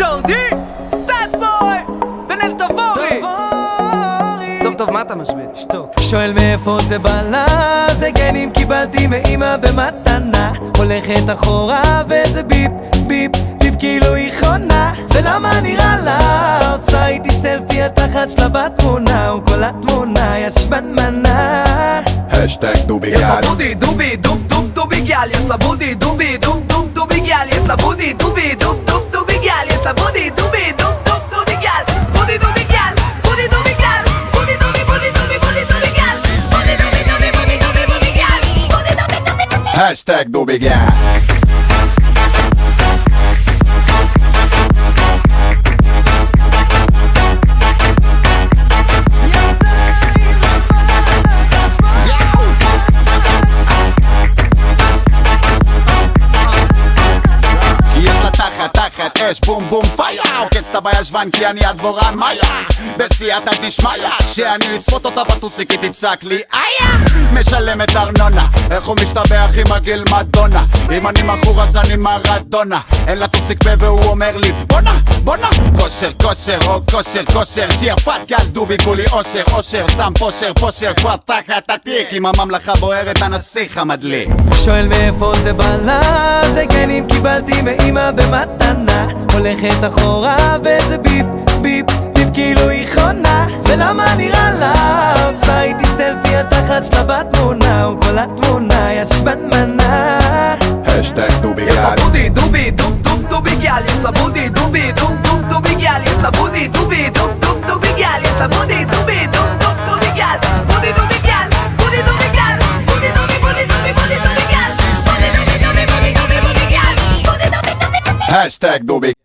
ג'ורדי, סטאט בוי וליל תבורי. טוב, מה אתה משווה? שתוק. שואל מאיפה זה בא לה, זה גנים קיבלתי מאמא במתנה. הולכת אחורה וזה ביפ, ביפ, ביפ כאילו היא חונה. ולמה נראה לה, עושה איתי סלפי התחת שלה בתמונה, וכל התמונה ישבן מנה. השטג דובי גל. יש לה בודי דובי דוב דוב דובי גל. יש לה בודי דובי דוב דוב דובי גל. יש לה בודי דובי דוב דוב דובי גל. יש לה בודי דובי דוב דוב דובי גל. בודי דובי גל, בודי דובי גל. בודי דובי בודי דובי בודי דובי גל. בודי דובי דובי בודי דובי בודי גל. בודי דובי דובי דובי. השטג דובי גל. אש בום בום פיה עוקץ את בישבן כי אני הדבורן מאיה בסייעתא דשמיא שאני אצפות אותה בטוסיק היא תצעק לי איה משלמת ארנונה איך הוא משתבח עם הגיל מדונה אם אני מכור אז אני מרדונה אין לה טוסיק פה והוא אומר לי בונה בונה כושר כושר או כושר כושר שיר פתקה על דובי כולי אושר אושר שם פושר פושר כבר תחת התיק עם הממלכה בוערת הנסיך המדליק. שואל מאיפה זה בא לה, זה גנים קיבלתי מאמא במתנה. הולכת אחורה וזה ביפ, ביפ, ביפ כאילו היא חונה. ולמה נראה לה, עושה איתי סלפי התחת שלה בתמונה, וכל התמונה ישבן מנה. השטג דובי יש לה גל. בודי דובי דוב דוב דובי גל. יש לה בודי דובי דוב דוב דובי גל. יש לה בודי דובי דוב דוב דובי גל. יש לה בודי דובי דוב דוב דובי גל. בודי דובי גל, בודי דובי גל. בודי דובי בודי דובי בודי דובי גל. בודי דובי דובי בודי דובי בודי גל. בודי דובי דובי. השטג דובי